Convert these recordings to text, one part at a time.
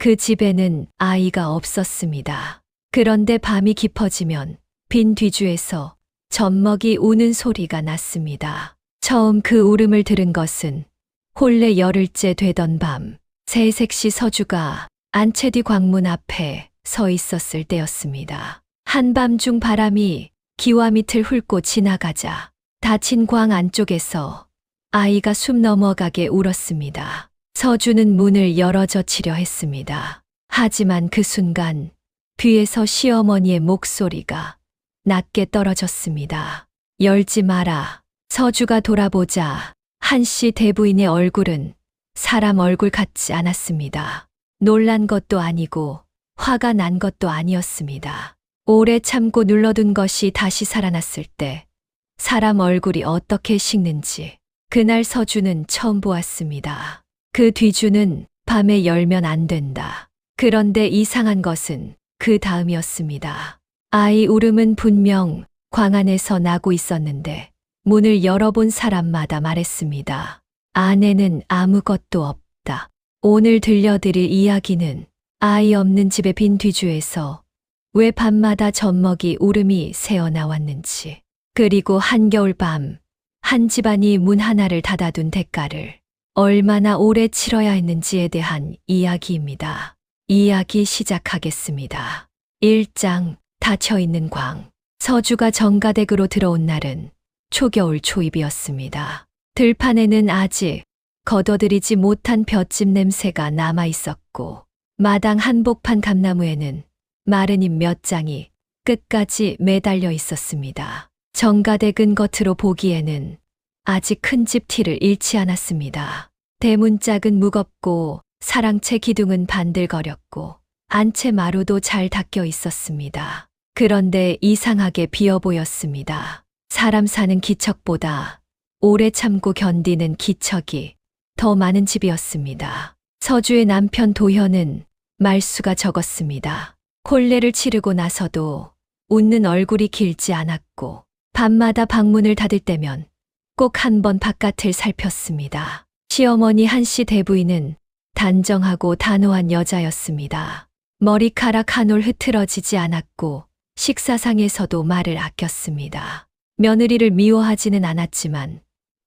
그 집에는 아이가 없었습니다. 그런데 밤이 깊어지면 빈 뒤주에서 젖먹이 우는 소리가 났습니다. 처음 그 울음을 들은 것은 혼례 열흘째 되던 밤, 새색시 서주가 안채 뒤 광문 앞에 서 있었을 때였습니다. 한밤중 바람이 기와 밑을 훑고 지나가자 닫힌 광 안쪽에서 아이가 숨 넘어가게 울었습니다. 서주는 문을 열어젖히려 했습니다. 하지만 그 순간 뒤에서 시어머니의 목소리가 낮게 떨어졌습니다. 열지 마라. 서주가 돌아보자 한씨 대부인의 얼굴은 사람 얼굴 같지 않았습니다. 놀란 것도 아니고 화가 난 것도 아니었습니다. 오래 참고 눌러둔 것이 다시 살아났을 때 사람 얼굴이 어떻게 식는지 그날 서주는 처음 보았습니다. 그 뒤주는 밤에 열면 안 된다. 그런데 이상한 것은 그 다음이었습니다. 아이 울음은 분명 광 안에서 나고 있었는데 문을 열어본 사람마다 말했습니다. 안에는 아무것도 없다. 오늘 들려드릴 이야기는 아이 없는 집의 빈 뒤주에서 왜 밤마다 젖먹이 울음이 새어나왔는지, 그리고 한겨울 밤 한 집안이 문 하나를 닫아둔 대가를 얼마나 오래 치러야 했는지에 대한 이야기입니다. 이야기 시작하겠습니다. 1장 닫혀있는 광. 서주가 정가댁으로 들어온 날은 초겨울 초입이었습니다. 들판에는 아직 걷어들이지 못한 볏짚 냄새가 남아 있었고 마당 한복판 감나무에는 마른 잎 몇 장이 끝까지 매달려 있었습니다. 정가댁은 겉으로 보기에는 아직 큰 집 티를 잃지 않았습니다. 대문짝은 무겁고 사랑채 기둥은 반들거렸고 안채 마루도 잘 닦여 있었습니다. 그런데 이상하게 비어 보였습니다. 사람 사는 기척보다 오래 참고 견디는 기척이 더 많은 집이었습니다. 서주의 남편 도현은 말수가 적었습니다. 혼례를 치르고 나서도 웃는 얼굴이 길지 않았고 밤마다 방문을 닫을 때면 꼭 한 번 바깥을 살폈습니다. 시어머니 한씨 대부인은 단정하고 단호한 여자였습니다. 머리카락 한 올 흐트러지지 않았고 식사상에서도 말을 아꼈습니다. 며느리를 미워하지는 않았지만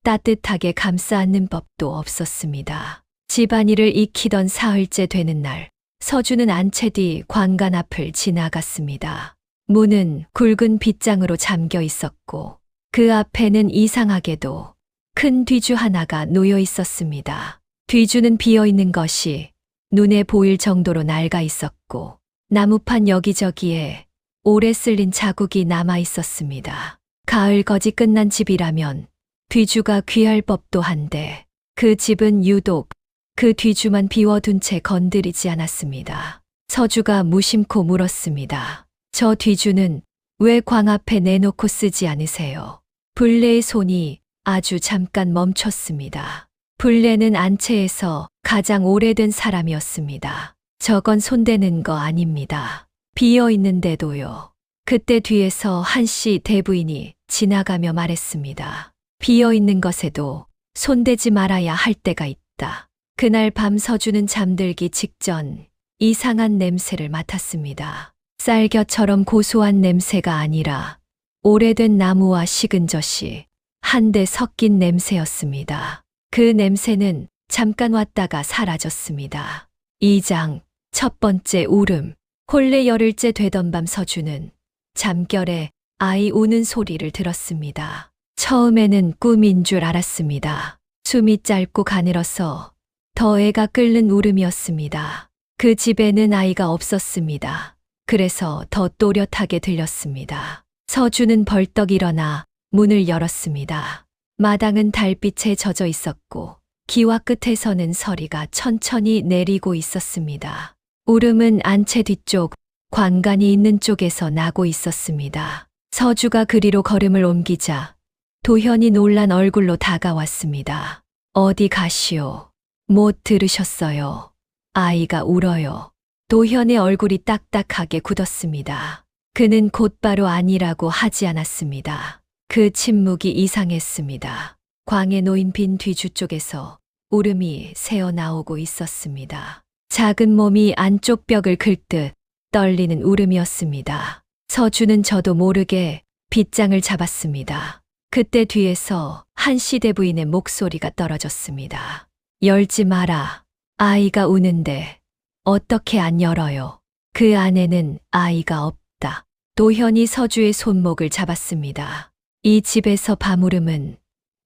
따뜻하게 감싸 안는 법도 없었습니다. 집안일을 익히던 사흘째 되는 날, 서주는 안채 뒤 관간 앞을 지나갔습니다. 문은 굵은 빗장으로 잠겨 있었고 그 앞에는 이상하게도 큰 뒤주 하나가 놓여 있었습니다. 뒤주는 비어 있는 것이 눈에 보일 정도로 낡아 있었고 나무판 여기저기에 오래 쓸린 자국이 남아 있었습니다. 가을 거지 끝난 집이라면 뒤주가 귀할 법도 한데 그 집은 유독 그 뒤주만 비워둔 채 건드리지 않았습니다. 서주가 무심코 물었습니다. 저 뒤주는 왜 광 앞에 내놓고 쓰지 않으세요? 불례의 손이 아주 잠깐 멈췄습니다. 불례는 안채에서 가장 오래된 사람이었습니다. 저건 손대는 거 아닙니다. 비어 있는데도요. 그때 뒤에서 한씨 대부인이 지나가며 말했습니다. 비어 있는 것에도 손대지 말아야 할 때가 있다. 그날 밤 서주는 잠들기 직전 이상한 냄새를 맡았습니다. 쌀겨처럼 고소한 냄새가 아니라 오래된 나무와 식은 젖이 한데 섞인 냄새였습니다. 그 냄새는 잠깐 왔다가 사라졌습니다. 2장 첫 번째 울음. 혼례 열흘째 되던 밤 서주는 잠결에 아이 우는 소리를 들었습니다. 처음에는 꿈인 줄 알았습니다. 숨이 짧고 가늘어서 더 애가 끓는 울음이었습니다. 그 집에는 아이가 없었습니다. 그래서 더 또렷하게 들렸습니다. 서주는 벌떡 일어나 문을 열었습니다. 마당은 달빛에 젖어 있었고 기와 끝에서는 서리가 천천히 내리고 있었습니다. 울음은 안채 뒤쪽 관간이 있는 쪽에서 나고 있었습니다. 서주가 그리로 걸음을 옮기자 도현이 놀란 얼굴로 다가왔습니다. 어디 가시오? 못 들으셨어요? 아이가 울어요. 도현의 얼굴이 딱딱하게 굳었습니다. 그는 곧바로 아니라고 하지 않았습니다. 그 침묵이 이상했습니다. 광에 놓인 빈 뒤주 쪽에서 울음이 새어나오고 있었습니다. 작은 몸이 안쪽 벽을 긁듯 떨리는 울음이었습니다. 서주는 저도 모르게 빗장을 잡았습니다. 그때 뒤에서 한 시대 부인의 목소리가 떨어졌습니다. 열지 마라. 아이가 우는데 어떻게 안 열어요? 그 안에는 아이가 없다. 도현이 서주의 손목을 잡았습니다. 이 집에서 밤울음은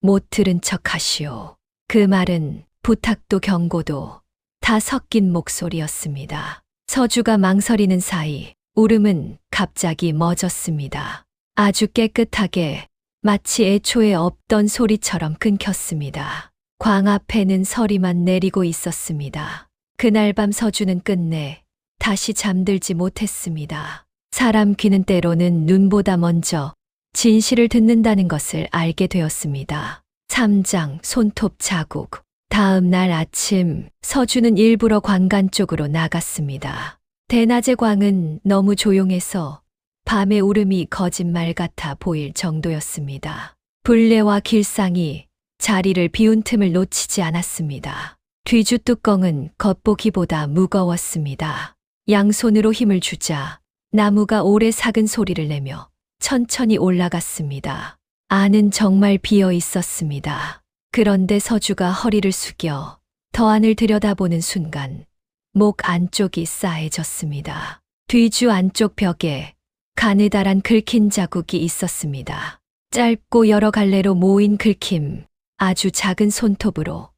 못 들은 척 하시오. 그 말은 부탁도 경고도 다 섞인 목소리였습니다. 서주가 망설이는 사이 울음은 갑자기 멎었습니다. 아주 깨끗하게 마치 애초에 없던 소리처럼 끊겼습니다. 광 앞에는 서리만 내리고 있었습니다. 그날 밤 서주는 끝내 다시 잠들지 못했습니다. 사람 귀는 때로는 눈보다 먼저 진실을 듣는다는 것을 알게 되었습니다. 3장 손톱 자국. 다음 날 아침 서주는 일부러 광간 쪽으로 나갔습니다. 대낮의 광은 너무 조용해서 밤의 울음이 거짓말 같아 보일 정도였습니다. 불레와 길상이 자리를 비운 틈을 놓치지 않았습니다. 뒤주 뚜껑은 겉보기보다 무거웠습니다. 양손으로 힘을 주자 나무가 오래 삭은 소리를 내며 천천히 올라갔습니다. 안은 정말 비어 있었습니다. 그런데 서주가 허리를 숙여 더 안을 들여다보는 순간 목 안쪽이 싸해졌습니다. 뒤주 안쪽 벽에 가느다란 긁힌 자국이 있었습니다. 짧고 여러 갈래로 모인 긁힘, 아주 작은 손톱으로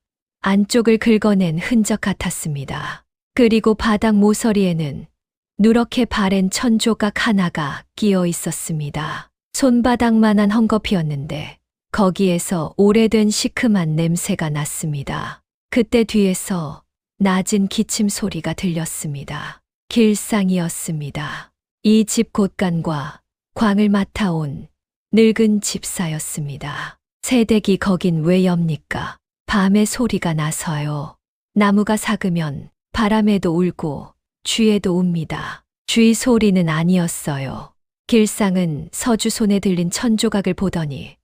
안쪽을 긁어낸 흔적 같았습니다. 그리고 바닥 모서리에는 누렇게 바랜 천조각 하나가 끼어 있었습니다. 손바닥만한 헝겊이었는데 거기에서 오래된 시큼한 냄새가 났습니다. 그때 뒤에서 낮은 기침 소리가 들렸습니다. 길상이었습니다. 이 집 곳간과 광을 맡아온 늙은 집사였습니다. 새댁이 거긴 왜 엽니까? 밤에 소리가 나서요. 나무가 삭으면 바람에도 울고 쥐에도 웁니다. 쥐 소리는 아니었어요. 길상은 서주 손에 들린 천조각을 보더니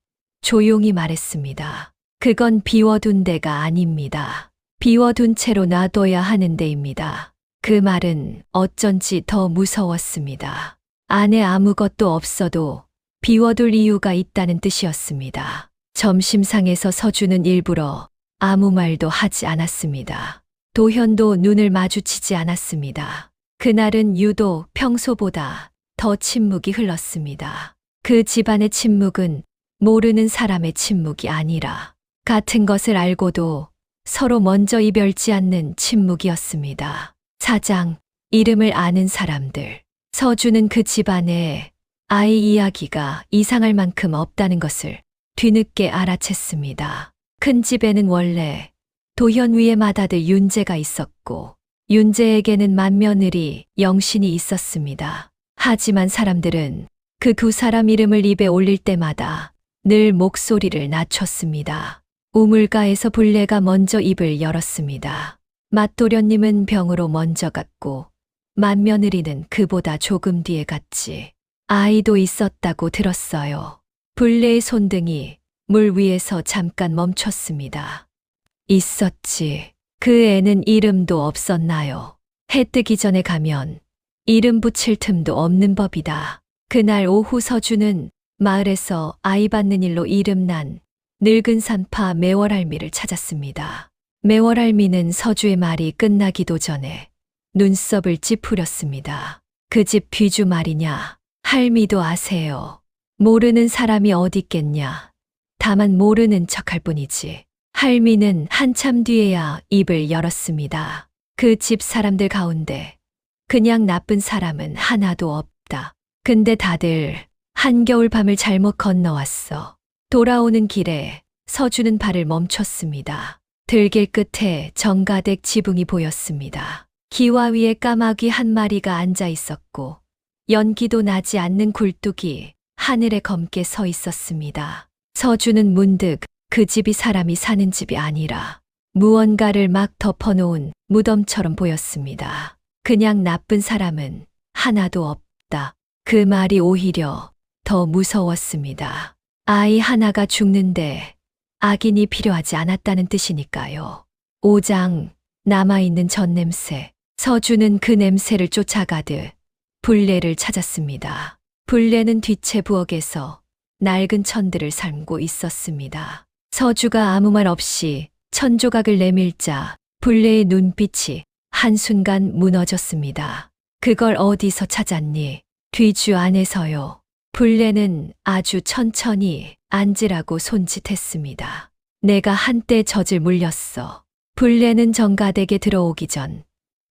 조용히 말했습니다. 그건 비워둔 데가 아닙니다. 비워둔 채로 놔둬야 하는 데입니다. 그 말은 어쩐지 더 무서웠습니다. 안에 아무것도 없어도 비워둘 이유가 있다는 뜻이었습니다. 점심상에서 서주는 일부러 아무 말도 하지 않았습니다. 도현도 눈을 마주치지 않았습니다. 그날은 유독 평소보다 더 침묵이 흘렀습니다. 그 집안의 침묵은 모르는 사람의 침묵이 아니라 같은 것을 알고도 서로 먼저 이별지 않는 침묵이었습니다. 사장, 이름을 아는 사람들. 서주는 그 집안에 아이 이야기가 이상할 만큼 없다는 것을 뒤늦게 알아챘습니다. 큰 집에는 원래 도현 위에 맏아들 윤재가 있었고 윤재에게는 맏며느리 영신이 있었습니다. 하지만 사람들은 그 두 사람 이름을 입에 올릴 때마다 늘 목소리를 낮췄습니다. 우물가에서 불레가 먼저 입을 열었습니다. 맏도련님은 병으로 먼저 갔고 맏며느리는 그보다 조금 뒤에 갔지. 아이도 있었다고 들었어요. 불레의 손등이 물 위에서 잠깐 멈췄습니다. 있었지. 그 애는 이름도 없었나요? 해 뜨기 전에 가면 이름 붙일 틈도 없는 법이다. 그날 오후 서주는 마을에서 아이 받는 일로 이름난 늙은 산파 매월할미를 찾았습니다. 매월할미는 서주의 말이 끝나기도 전에 눈썹을 찌푸렸습니다. 그 집 뒤주 말이냐? 할미도 아세요. 모르는 사람이 어딨겠냐. 다만 모르는 척할 뿐이지. 할미는 한참 뒤에야 입을 열었습니다. 그 집 사람들 가운데 그냥 나쁜 사람은 하나도 없다. 근데 다들 한겨울 밤을 잘못 건너왔어. 돌아오는 길에 서주는 발을 멈췄습니다. 들길 끝에 정가댁 지붕이 보였습니다. 기와 위에 까마귀 한 마리가 앉아 있었고 연기도 나지 않는 굴뚝이 하늘에 검게 서 있었습니다. 서주는 문득 그 집이 사람이 사는 집이 아니라 무언가를 막 덮어놓은 무덤처럼 보였습니다. 그냥 나쁜 사람은 하나도 없다. 그 말이 오히려 더 무서웠습니다. 아이 하나가 죽는데 악인이 필요하지 않았다는 뜻이니까요. 5장 남아있는 젖냄새. 서주는 그 냄새를 쫓아가듯 불례를 찾았습니다. 불례는 뒷채 부엌에서 낡은 천들을 삶고 있었습니다. 서주가 아무 말 없이 천조각을 내밀자 불례의 눈빛이 한순간 무너졌습니다. 그걸 어디서 찾았니? 뒤주 안에서요. 불례는 아주 천천히 앉으라고 손짓했습니다. 내가 한때 젖을 물렸어. 불례는 정가댁에 들어오기 전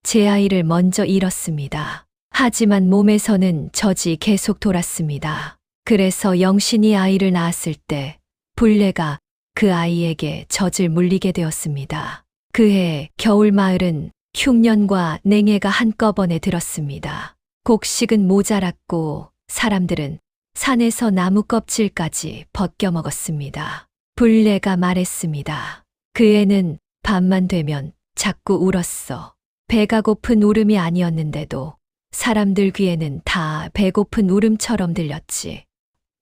제 아이를 먼저 잃었습니다. 하지만 몸에서는 젖이 계속 돌았습니다. 그래서 영신이 아이를 낳았을 때 불례가 그 아이에게 젖을 물리게 되었습니다. 그해 겨울 마을은 흉년과 냉해가 한꺼번에 들었습니다. 곡식은 모자랐고 사람들은 산에서 나무 껍질까지 벗겨 먹었습니다. 불례가 말했습니다. 그 애는 밤만 되면 자꾸 울었어. 배가 고픈 울음이 아니었는데도 사람들 귀에는 다 배고픈 울음처럼 들렸지.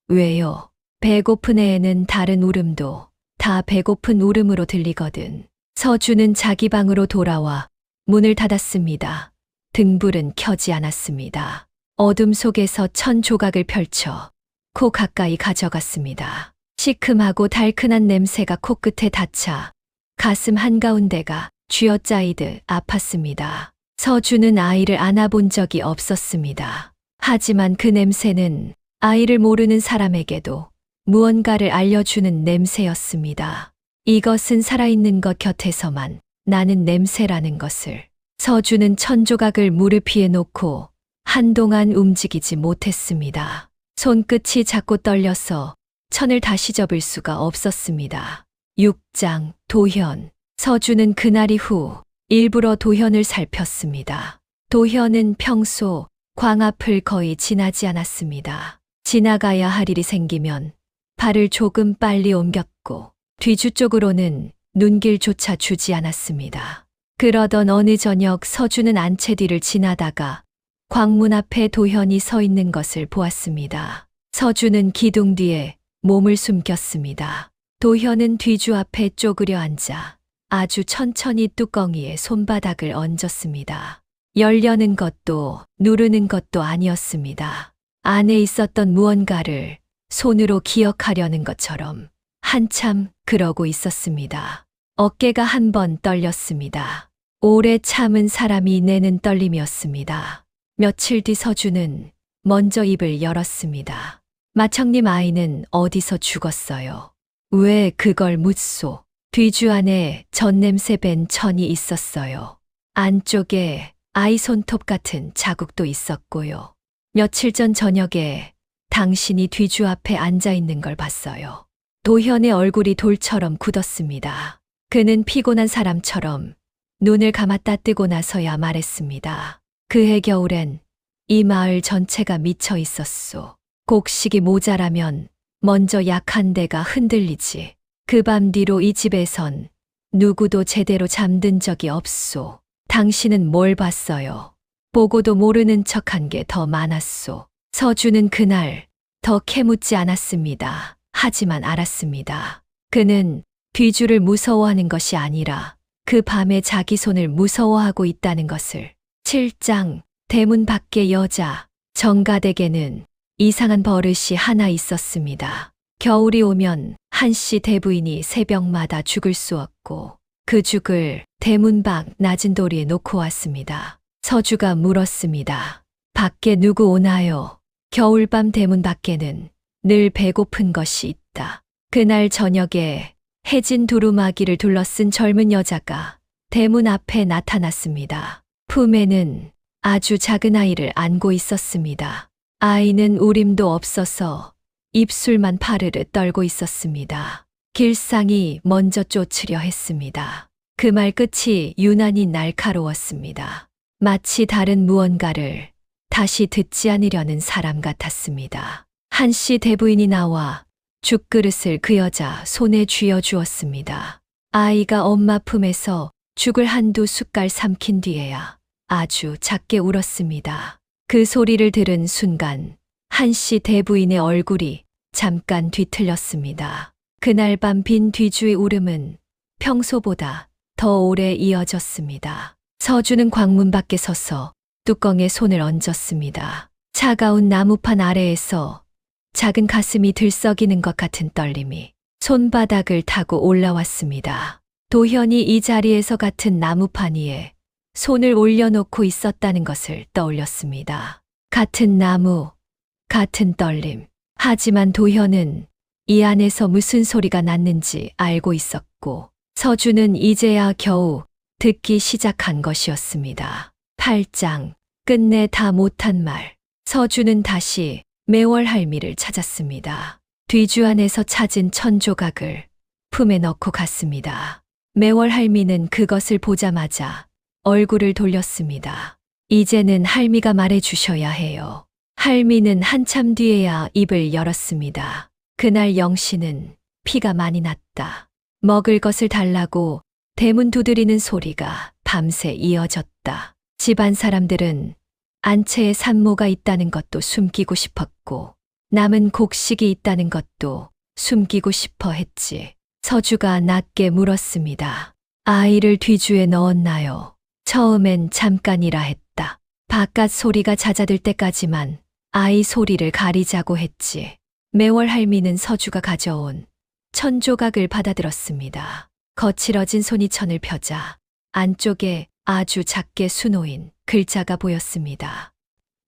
왜요? 배고픈 애에는 다른 울음도 다 배고픈 울음으로 들리거든. 서주는 자기 방으로 돌아와 문을 닫았습니다. 등불은 켜지 않았습니다. 어둠 속에서 천 조각을 펼쳐 코 가까이 가져갔습니다. 시큼하고 달큰한 냄새가 코끝에 닿자 가슴 한가운데가 쥐어짜이듯 아팠습니다. 서주는 아이를 안아본 적이 없었습니다. 하지만 그 냄새는 아이를 모르는 사람에게도 무언가를 알려주는 냄새였습니다. 이것은 살아있는 것 곁에서만 나는 냄새라는 것을. 서주는 천조각을 무릎 위에 놓고 한동안 움직이지 못했습니다. 손끝이 자꾸 떨려서 천을 다시 접을 수가 없었습니다. 6장 도현. 서주는 그날 이후 일부러 도현을 살폈습니다. 도현은 평소 광 앞을 거의 지나지 않았습니다. 지나가야 할 일이 생기면 발을 조금 빨리 옮겼고 뒤주 쪽으로는 눈길조차 주지 않았습니다. 그러던 어느 저녁 서주는 안채 뒤를 지나다가 광문 앞에 도현이 서 있는 것을 보았습니다. 서주는 기둥 뒤에 몸을 숨겼습니다. 도현은 뒤주 앞에 쪼그려 앉아 아주 천천히 뚜껑이에 손바닥을 얹었습니다. 열려는 것도 누르는 것도 아니었습니다. 안에 있었던 무언가를 손으로 기억하려는 것처럼 한참 그러고 있었습니다. 어깨가 한 번 떨렸습니다. 오래 참은 사람이 내는 떨림이었습니다. 며칠 뒤 서주는 먼저 입을 열었습니다. 마청님 아이는 어디서 죽었어요? 왜 그걸 묻소? 뒤주 안에 젖냄새 밴 천이 있었어요. 안쪽에 아이 손톱 같은 자국도 있었고요. 며칠 전 저녁에 당신이 뒤주 앞에 앉아 있는 걸 봤어요. 도현의 얼굴이 돌처럼 굳었습니다. 그는 피곤한 사람처럼 눈을 감았다 뜨고 나서야 말했습니다. 그해 겨울엔 이 마을 전체가 미쳐 있었소. 곡식이 모자라면 먼저 약한 데가 흔들리지. 그 밤 뒤로 이 집에선 누구도 제대로 잠든 적이 없소. 당신은 뭘 봤어요? 보고도 모르는 척한 게 더 많았소. 서주는 그날 더 캐묻지 않았습니다. 하지만 알았습니다. 그는 뒤주를 무서워하는 것이 아니라 그 밤에 자기 손을 무서워하고 있다는 것을. 7장 대문 밖의 여자. 정가댁에는 이상한 버릇이 하나 있었습니다. 겨울이 오면 한씨 대부인이 새벽마다 죽을 쑤었고 그 죽을 대문 밖 낮은 도리에 놓고 왔습니다. 서주가 물었습니다. 밖에 누구 오나요? 겨울밤 대문 밖에는 늘 배고픈 것이 있다. 그날 저녁에 해진 두루마기를 둘러쓴 젊은 여자가 대문 앞에 나타났습니다. 품에는 아주 작은 아이를 안고 있었습니다. 아이는 울음도 없어서 입술만 파르르 떨고 있었습니다. 길상이 먼저 쫓으려 했습니다. 그 말 끝이 유난히 날카로웠습니다. 마치 다른 무언가를 다시 듣지 않으려는 사람 같았습니다. 한씨 대부인이 나와 죽그릇을 그 여자 손에 쥐어 주었습니다. 아이가 엄마 품에서 죽을 한두 숟갈 삼킨 뒤에야 아주 작게 울었습니다. 그 소리를 들은 순간 한씨 대부인의 얼굴이 잠깐 뒤틀렸습니다. 그날 밤 빈 뒤주의 울음은 평소보다 더 오래 이어졌습니다. 서주는 광문 밖에 서서 뚜껑에 손을 얹었습니다. 차가운 나무판 아래에서 작은 가슴이 들썩이는 것 같은 떨림이 손바닥을 타고 올라왔습니다. 도현이 이 자리에서 같은 나무판 위에 손을 올려놓고 있었다는 것을 떠올렸습니다. 같은 나무, 같은 떨림. 하지만 도현은 이 안에서 무슨 소리가 났는지 알고 있었고 서주는 이제야 겨우 듣기 시작한 것이었습니다. 8장, 끝내 다 못한 말. 서주는 다시 매월 할미를 찾았습니다. 뒤주 안에서 찾은 천조각을 품에 넣고 갔습니다. 매월 할미는 그것을 보자마자 얼굴을 돌렸습니다. 이제는 할미가 말해 주셔야 해요. 할미는 한참 뒤에야 입을 열었습니다. 그날 영신은 피가 많이 났다. 먹을 것을 달라고 대문 두드리는 소리가 밤새 이어졌다. 집안 사람들은 안채에 산모가 있다는 것도 숨기고 싶었고 남은 곡식이 있다는 것도 숨기고 싶어 했지. 서주가 낮게 물었습니다. 아이를 뒤주에 넣었나요? 처음엔 잠깐이라 했다. 바깥 소리가 잦아들 때까지만 아이 소리를 가리자고 했지. 매월 할미는 서주가 가져온 천조각을 받아들었습니다. 거칠어진 손이 천을 펴자 안쪽에 아주 작게 수놓인 글자가 보였습니다.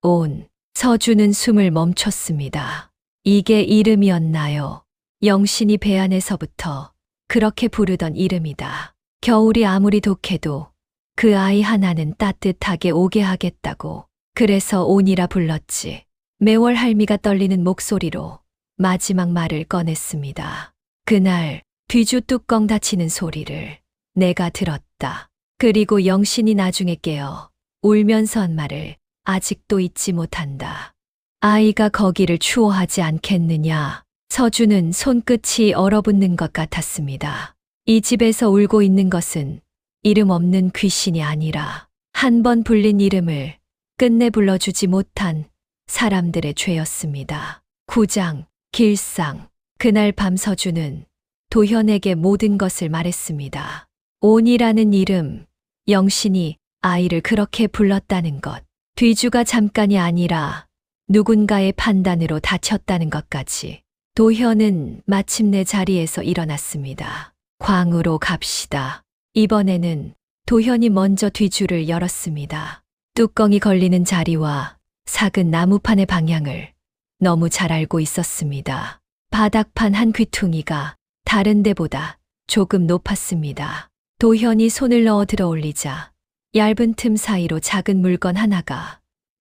온. 서주는 숨을 멈췄습니다. 이게 이름이었나요? 영신이 배 안에서부터 그렇게 부르던 이름이다. 겨울이 아무리 독해도 그 아이 하나는 따뜻하게 오게 하겠다고. 그래서 온이라 불렀지. 매월 할미가 떨리는 목소리로 마지막 말을 꺼냈습니다. 그날 뒤주 뚜껑 닫히는 소리를 내가 들었다. 그리고 영신이 나중에 깨어 울면서 한 말을 아직도 잊지 못한다. 아이가 거기를 추호하지 않겠느냐. 서주는 손끝이 얼어붙는 것 같았습니다. 이 집에서 울고 있는 것은 이름 없는 귀신이 아니라 한 번 불린 이름을 끝내 불러주지 못한 사람들의 죄였습니다. 9장, 길상. 그날 밤 서주는 도현에게 모든 것을 말했습니다. 온이라는 이름, 영신이 아이를 그렇게 불렀다는 것, 뒤주가 잠깐이 아니라 누군가의 판단으로 다쳤다는 것까지. 도현은 마침내 자리에서 일어났습니다. 광으로 갑시다. 이번에는 도현이 먼저 뒤주를 열었습니다. 뚜껑이 걸리는 자리와 작은 나무판의 방향을 너무 잘 알고 있었습니다. 바닥판 한 귀퉁이가 다른 데보다 조금 높았습니다. 도현이 손을 넣어 들어 올리자 얇은 틈 사이로 작은 물건 하나가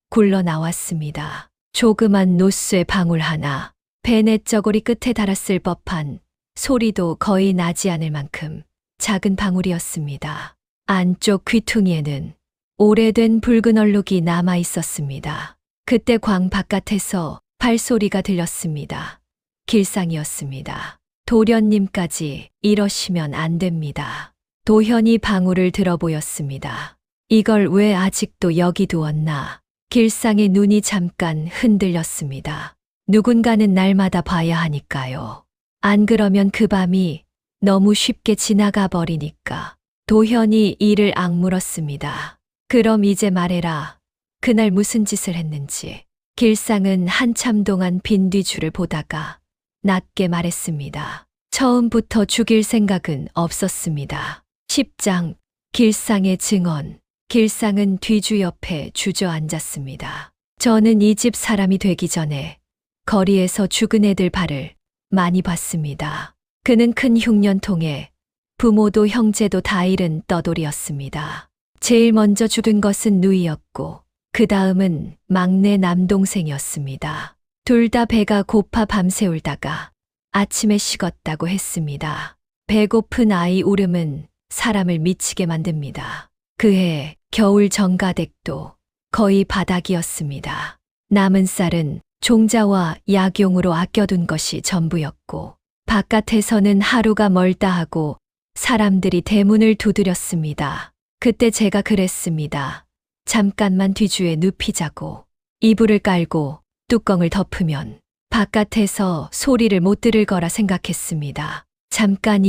굴러 나왔습니다. 조그만 노쇠 방울 하나, 배냇 저고리 끝에 달았을 법한 소리도 거의 나지 않을 만큼 작은 방울이었습니다. 안쪽 귀퉁이에는 오래된 붉은 얼룩이 남아 있었습니다. 그때 광 바깥에서 발소리가 들렸습니다. 길상이었습니다. 도련님까지 이러시면 안 됩니다. 도현이 방울을 들어 보였습니다. 이걸 왜 아직도 여기 두었나? 길상의 눈이 잠깐 흔들렸습니다. 누군가는 날마다 봐야 하니까요. 안 그러면 그 밤이 너무 쉽게 지나가 버리니까. 도현이 이를 악물었습니다. 그럼 이제 말해라. 그날 무슨 짓을 했는지. 길상은 한참 동안 빈 뒤주를 보다가 낮게 말했습니다. 처음부터 죽일 생각은 없었습니다. 10장, 길상의 증언. 길상은 뒤주 옆에 주저앉았습니다. 저는 이 집 사람이 되기 전에 거리에서 죽은 애들 발을 많이 봤습니다. 그는 큰 흉년통에 부모도 형제도 다 잃은 떠돌이였습니다. 제일 먼저 죽은 것은 누이였고 그 다음은 막내 남동생이었습니다. 둘 다 배가 고파 밤새 울다가 아침에 식었다고 했습니다. 배고픈 아이 울음은 사람을 미치게 만듭니다. 그해 겨울 정가댁도 거의 바닥이었습니다. 남은 쌀은 종자와 약용으로 아껴둔 것이 전부였고 바깥에서는 하루가 멀다 하고 사람들이 대문을 두드렸습니다. 그때 제가 그랬습니다. 잠깐만 뒤주에 눕히자고. 이불을 깔고 뚜껑을 덮으면 바깥에서 소리를 못 들을 거라 생각했습니다.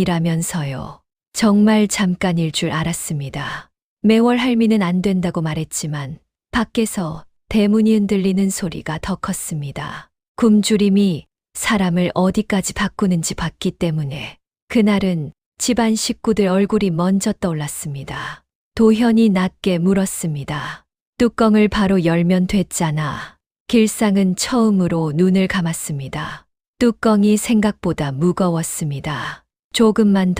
잠깐이라면서요. 정말 잠깐일 줄 알았습니다. 매월 할미는 안 된다고 말했지만 밖에서 대문이 흔들리는 소리가 더 컸습니다. 굶주림이 사람을 어디까지 바꾸는지 봤기 때문에 그날은 집안 식구들 얼굴이 먼저 떠올랐습니다. 도현이 낮게 물었습니다. 뚜껑을 바로 열면 됐잖아. 길상은 처음으로 눈을 감았습니다. 뚜껑이 생각보다 무거웠습니다. 조금만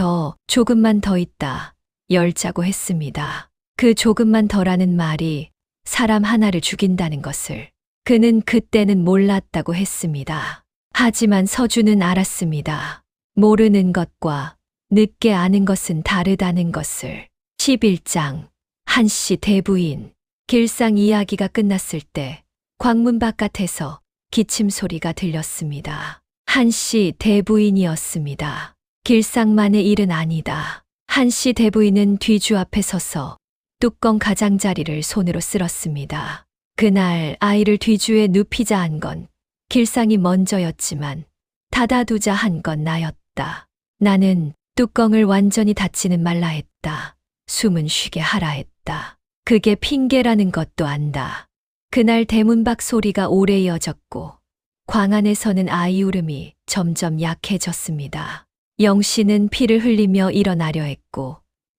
더 있다 열자고 했습니다. 그 조금만 더라는 말이 사람 하나를 죽인다는 것을 그는 그때는 몰랐다고 했습니다. 하지만 서준은 알았습니다. 모르는 것과 늦게 아는 것은 다르다는 것을. 11장 한씨 대부인. 길상 이야기가 끝났을 때 광문 바깥에서 기침 소리가 들렸습니다. 한씨 대부인이었습니다. 길상만의 일은 아니다. 한씨 대부인은 뒤주 앞에 서서 뚜껑 가장자리를 손으로 쓸었습니다. 그날 아이를 뒤주에 눕히자 한 건 길상이 먼저였지만 닫아두자 한 건 나였다. 나는 뚜껑을 완전히 닫지는 말라 했다. 숨은 쉬게 하라 했다. 그게 핑계라는 것도 안다. 그날 대문 밖 소리가 오래 이어졌고 광 안에서는 아이 울음이 점점 약해졌습니다. 영씨는 피를 흘리며 일어나려 했고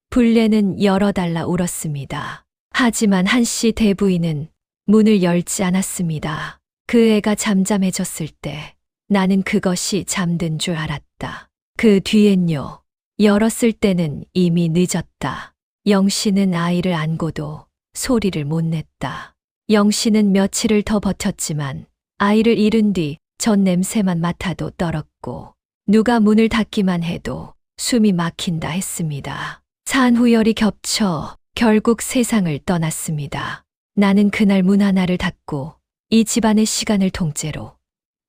불례는 열어달라 울었습니다. 하지만 한씨 대부인은 문을 열지 않았습니다. 그 애가 잠잠해졌을 때 나는 그것이 잠든 줄 알았다. 그 뒤엔요. 열었을 때는 이미 늦었다. 영씨는 아이를 안고도 소리를 못 냈다. 영씨는 며칠을 더 버텼지만 아이를 잃은 뒤 전 냄새만 맡아도 떨었고 누가 문을 닫기만 해도 숨이 막힌다 했습니다. 산후열이 겹쳐 결국 세상을 떠났습니다. 나는 그날 문 하나를 닫고 이 집안의 시간을 통째로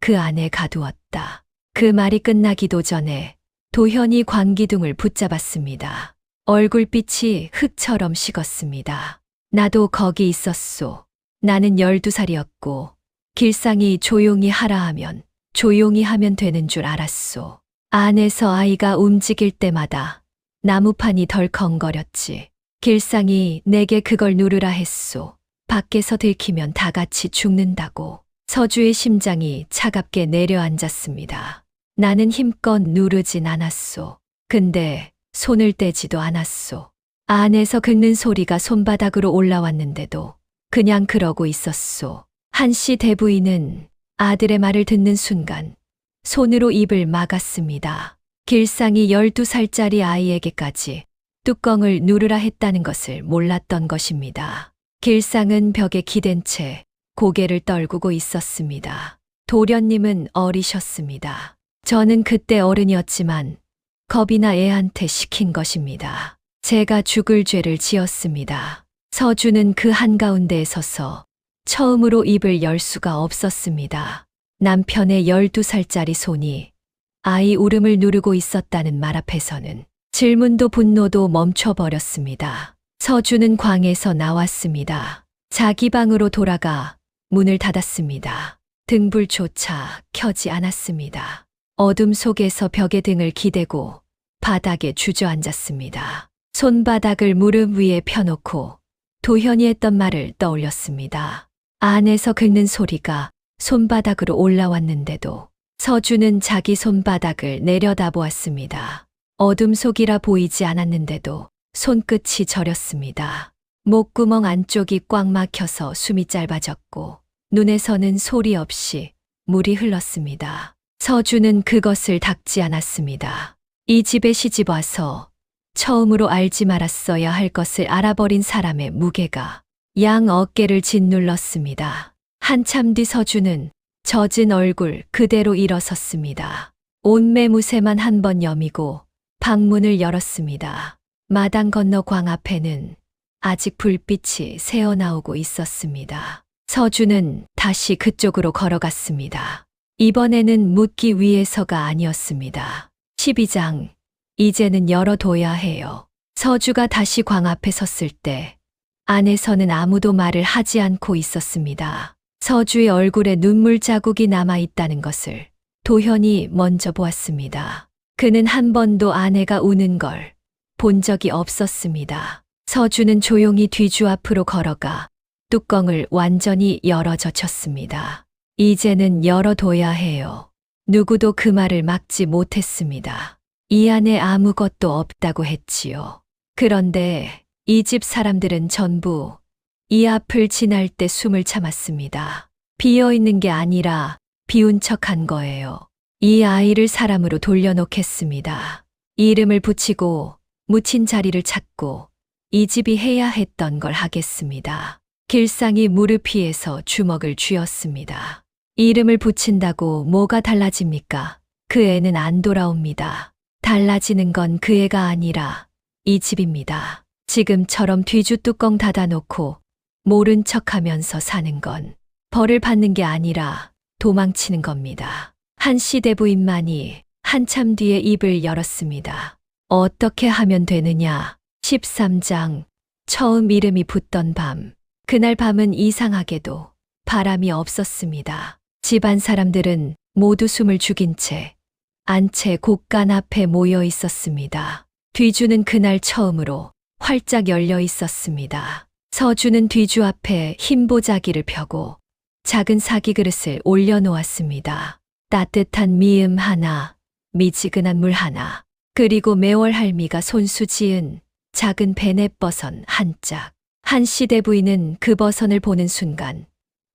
그 안에 가두었다. 그 말이 끝나기도 전에 도현이 광기둥을 붙잡았습니다. 얼굴빛이 흙처럼 식었습니다. 나도 거기 있었소. 나는 12살이었고 길상이 조용히 하라 하면 조용히 하면 되는 줄 알았소. 안에서 아이가 움직일 때마다 나무판이 덜컹거렸지. 길상이 내게 그걸 누르라 했소. 밖에서 들키면 다 같이 죽는다고. 서주의 심장이 차갑게 내려앉았습니다. 나는 힘껏 누르진 않았소. 근데 손을 떼지도 않았소. 안에서 긁는 소리가 손바닥으로 올라왔는데도 그냥 그러고 있었소. 한씨 대부인은 아들의 말을 듣는 순간 손으로 입을 막았습니다. 길상이 12살짜리 아이에게까지 뚜껑을 누르라 했다는 것을 몰랐던 것입니다. 길상은 벽에 기댄 채 고개를 떨구고 있었습니다. 도련님은 어리셨습니다. 저는 그때 어른이었지만 겁이나 애한테 시킨 것입니다. 제가 죽을 죄를 지었습니다. 서주는 그 한가운데에 서서 처음으로 입을 열 수가 없었습니다. 남편의 12살짜리 손이 아이 울음을 누르고 있었다는 말 앞에서는 질문도 분노도 멈춰버렸습니다. 서주는 광에서 나왔습니다. 자기 방으로 돌아가 문을 닫았습니다. 등불조차 켜지 않았습니다. 어둠 속에서 벽에 등을 기대고 바닥에 주저앉았습니다. 손바닥을 무릎 위에 펴놓고 도현이 했던 말을 떠올렸습니다. 안에서 긁는 소리가 손바닥으로 올라왔는데도 서주는 자기 손바닥을 내려다보았습니다. 어둠 속이라 보이지 않았는데도 손끝이 저렸습니다. 목구멍 안쪽이 꽉 막혀서 숨이 짧아졌고 눈에서는 소리 없이 물이 흘렀습니다. 서주는 그것을 닦지 않았습니다. 이 집에 시집 와서 처음으로 알지 말았어야 할 것을 알아버린 사람의 무게가 양 어깨를 짓눌렀습니다. 한참 뒤 서주는 젖은 얼굴 그대로 일어섰습니다. 옷매무새만 한 번 여미고 방문을 열었습니다. 마당 건너 광 앞에는 아직 불빛이 새어나오고 있었습니다. 서주는 다시 그쪽으로 걸어갔습니다. 이번에는 묻기 위해서가 아니었습니다. 12장 이제는 열어둬야 해요. 서주가 다시 광 앞에 섰을 때 안에서는 아무도 말을 하지 않고 있었습니다. 서주의 얼굴에 눈물 자국이 남아있다는 것을 도현이 먼저 보았습니다. 그는 한 번도 아내가 우는 걸 본 적이 없었습니다. 서준은 조용히 뒤주 앞으로 걸어가 뚜껑을 완전히 열어젖혔습니다. 이제는 열어둬야 해요. 누구도 그 말을 막지 못했습니다. 이 안에 아무것도 없다고 했지요. 그런데 이 집 사람들은 전부 이 앞을 지날 때 숨을 참았습니다. 비어 있는 게 아니라 비운 척한 거예요. 이 아이를 사람으로 돌려놓겠습니다. 이름을 붙이고 묻힌 자리를 찾고 이 집이 해야 했던 걸 하겠습니다. 길상이 무릎 위에서 주먹을 쥐었습니다. 이름을 붙인다고 뭐가 달라집니까? 그 애는 안 돌아옵니다. 달라지는 건 그 애가 아니라 이 집입니다. 지금처럼 뒤주 뚜껑 닫아놓고 모른 척하면서 사는 건 벌을 받는 게 아니라 도망치는 겁니다. 한씨 대부인만이 한참 뒤에 입을 열었습니다. 어떻게 하면 되느냐? 13장 처음 이름이 붙던 밤. 그날 밤은 이상하게도 바람이 없었습니다. 집안 사람들은 모두 숨을 죽인 채 안채 곳간 앞에 모여 있었습니다. 뒤주는 그날 처음으로 활짝 열려 있었습니다. 서주는 뒤주 앞에 흰 보자기를 펴고 작은 사기 그릇을 올려놓았습니다. 따뜻한 미음 하나, 미지근한 물 하나, 그리고 매월 할미가 손수 지은 작은 베넷버선 한 짝. 한씨 대부인은 그 버선을 보는 순간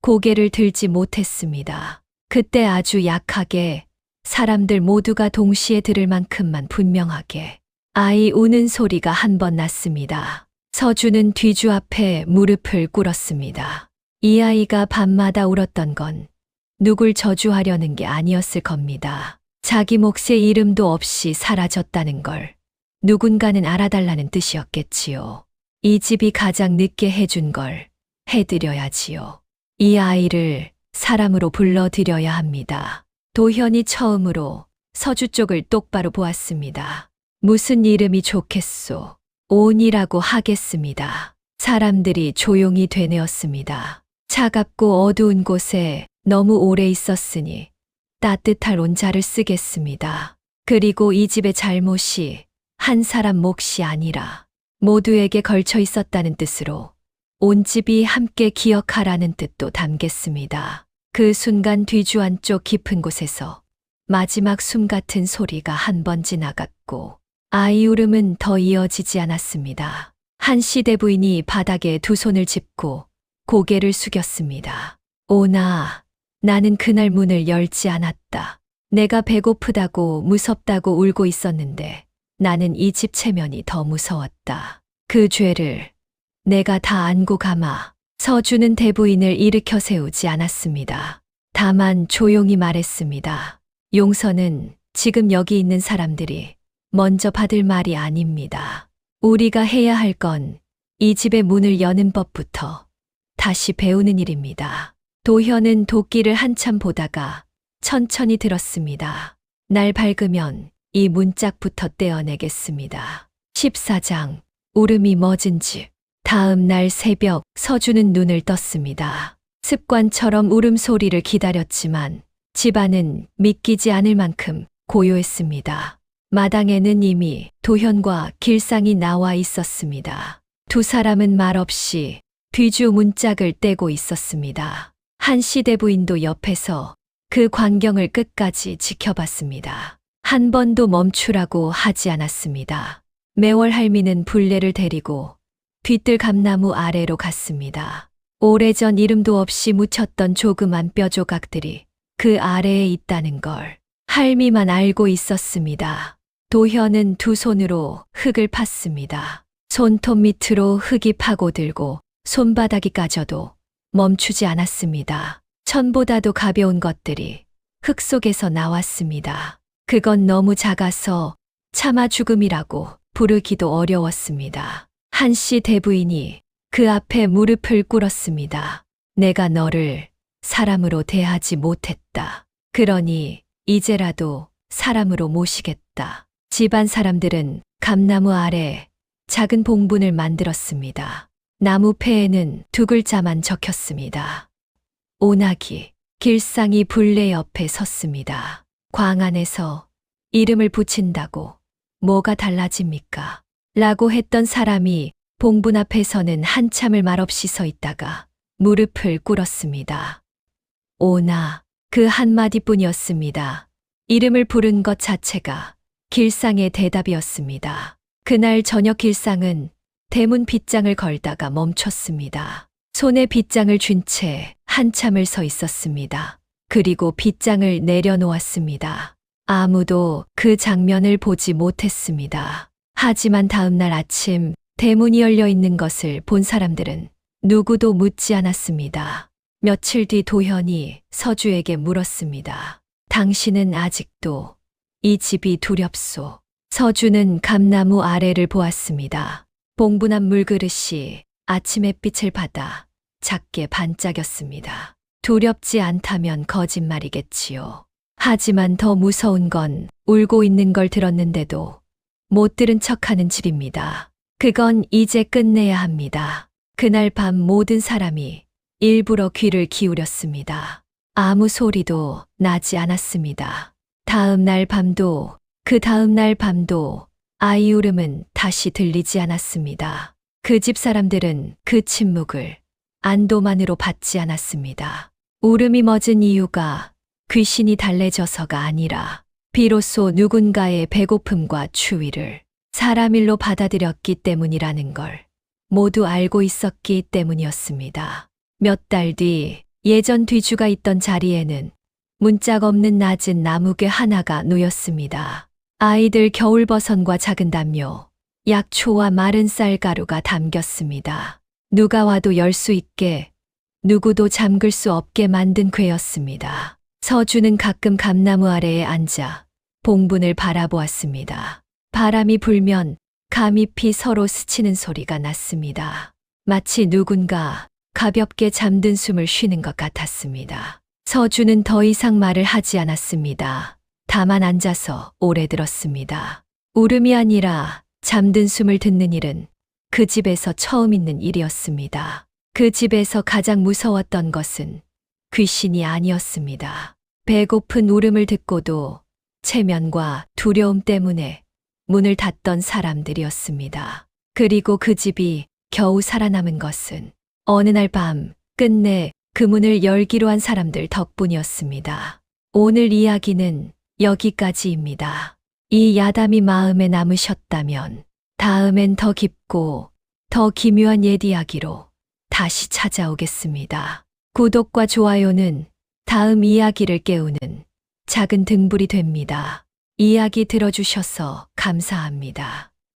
고개를 들지 못했습니다. 그때 아주 약하게 사람들 모두가 동시에 들을 만큼만 분명하게 아이 우는 소리가 한 번 났습니다. 서주는 뒤주 앞에 무릎을 꿇었습니다. 이 아이가 밤마다 울었던 건 누굴 저주하려는 게 아니었을 겁니다. 자기 몫의 이름도 없이 사라졌다는 걸 누군가는 알아달라는 뜻이었겠지요. 이 집이 가장 늦게 해준 걸 해드려야지요. 이 아이를 사람으로 불러드려야 합니다. 도현이 처음으로 서주 쪽을 똑바로 보았습니다. 무슨 이름이 좋겠소? 온이라고 하겠습니다. 사람들이 조용히 되뇌었습니다. 차갑고 어두운 곳에 너무 오래 있었으니 따뜻할 온자를 쓰겠습니다. 그리고 이 집의 잘못이 한 사람 몫이 아니라 모두에게 걸쳐 있었다는 뜻으로 온 집이 함께 기억하라는 뜻도 담겠습니다. 그 순간 뒤주 안쪽 깊은 곳에서 마지막 숨 같은 소리가 한 번 지나갔고 아이 울음은 더 이어지지 않았습니다. 한씨 대부인이 바닥에 두 손을 짚고 고개를 숙였습니다. 오나, 나는 그날 문을 열지 않았다. 내가 배고프다고 무섭다고 울고 있었는데 나는 이 집 체면이 더 무서웠다. 그 죄를 내가 다 안고 가마. 서주는 대부인을 일으켜 세우지 않았습니다. 다만 조용히 말했습니다. 용서는 지금 여기 있는 사람들이 먼저 받을 말이 아닙니다. 우리가 해야 할 건 이 집의 문을 여는 법부터 다시 배우는 일입니다. 도현은 도끼를 한참 보다가 천천히 들었습니다. 날 밝으면 이 문짝부터 떼어내겠습니다. 14장 울음이 멎은 집. 다음 날 새벽 서주는 눈을 떴습니다. 습관처럼 울음소리를 기다렸지만 집안은 믿기지 않을 만큼 고요했습니다. 마당에는 이미 도현과 길상이 나와 있었습니다. 두 사람은 말없이 뒤주 문짝을 떼고 있었습니다. 한씨 대부인도 옆에서 그 광경을 끝까지 지켜봤습니다. 한 번도 멈추라고 하지 않았습니다. 매월 할미는 불례를 데리고 뒤뜰 감나무 아래로 갔습니다. 오래전 이름도 없이 묻혔던 조그만 뼈 조각들이 그 아래에 있다는 걸 할미만 알고 있었습니다. 도현은 두 손으로 흙을 팠습니다. 손톱 밑으로 흙이 파고들고 손바닥이 까져도 멈추지 않았습니다. 천보다도 가벼운 것들이 흙 속에서 나왔습니다. 그건 너무 작아서 차마 죽음이라고 부르기도 어려웠습니다. 한씨 대부인이 그 앞에 무릎을 꿇었습니다. 내가 너를 사람으로 대하지 못했다. 그러니 이제라도 사람으로 모시겠다. 집안 사람들은 감나무 아래 작은 봉분을 만들었습니다. 나무 폐에는 두 글자만 적혔습니다. 오나기. 길상이 불례 옆에 섰습니다. 광 안에서 이름을 붙인다고 뭐가 달라집니까? 라고 했던 사람이 봉분 앞에서는 한참을 말없이 서 있다가 무릎을 꿇었습니다. 오나 그 한마디뿐이었습니다. 이름을 부른 것 자체가 길상의 대답이었습니다. 그날 저녁 길상은 대문 빗장을 걸다가 멈췄습니다. 손에 빗장을 쥔 채 한참을 서 있었습니다. 그리고 빗장을 내려놓았습니다. 아무도 그 장면을 보지 못했습니다. 하지만 다음 날 아침 대문이 열려 있는 것을 본 사람들은 누구도 묻지 않았습니다. 며칠 뒤 도현이 서주에게 물었습니다. 당신은 아직도 이 집이 두렵소? 서주는 감나무 아래를 보았습니다. 봉분한 물그릇이 아침 햇빛을 받아 작게 반짝였습니다. 두렵지 않다면 거짓말이겠지요. 하지만 더 무서운 건 울고 있는 걸 들었는데도 못 들은 척하는 집입니다. 그건 이제 끝내야 합니다. 그날 밤 모든 사람이 일부러 귀를 기울였습니다. 아무 소리도 나지 않았습니다. 다음 날 밤도 그 다음 날 밤도 아이 울음은 다시 들리지 않았습니다. 그 집 사람들은 그 침묵을 안도만으로 받지 않았습니다. 울음이 멎은 이유가 귀신이 달래져서가 아니라 비로소 누군가의 배고픔과 추위를 사람 일로 받아들였기 때문이라는 걸 모두 알고 있었기 때문이었습니다. 몇 달 뒤 예전 뒤주가 있던 자리에는 문짝 없는 낮은 나무개 하나가 놓였습니다. 아이들 겨울버선과 작은 담요, 약초와 마른 쌀가루가 담겼습니다. 누가 와도 열 수 있게, 누구도 잠글 수 없게 만든 궤였습니다. 서주는 가끔 감나무 아래에 앉아 봉분을 바라보았습니다. 바람이 불면 감잎이 서로 스치는 소리가 났습니다. 마치 누군가 가볍게 잠든 숨을 쉬는 것 같았습니다. 서주는 더 이상 말을 하지 않았습니다. 다만 앉아서 오래 들었습니다. 울음이 아니라 잠든 숨을 듣는 일은 그 집에서 처음 있는 일이었습니다. 그 집에서 가장 무서웠던 것은 귀신이 아니었습니다. 배고픈 울음을 듣고도 체면과 두려움 때문에 문을 닫던 사람들이었습니다. 그리고 그 집이 겨우 살아남은 것은 어느 날 밤 끝내 그 문을 열기로 한 사람들 덕분이었습니다. 오늘 이야기는 여기까지입니다. 이 야담이 마음에 남으셨다면 다음엔 더 깊고 더 기묘한 옛 이야기로 다시 찾아오겠습니다. 구독과 좋아요는 다음 이야기를 깨우는 작은 등불이 됩니다. 이야기 들어주셔서 감사합니다.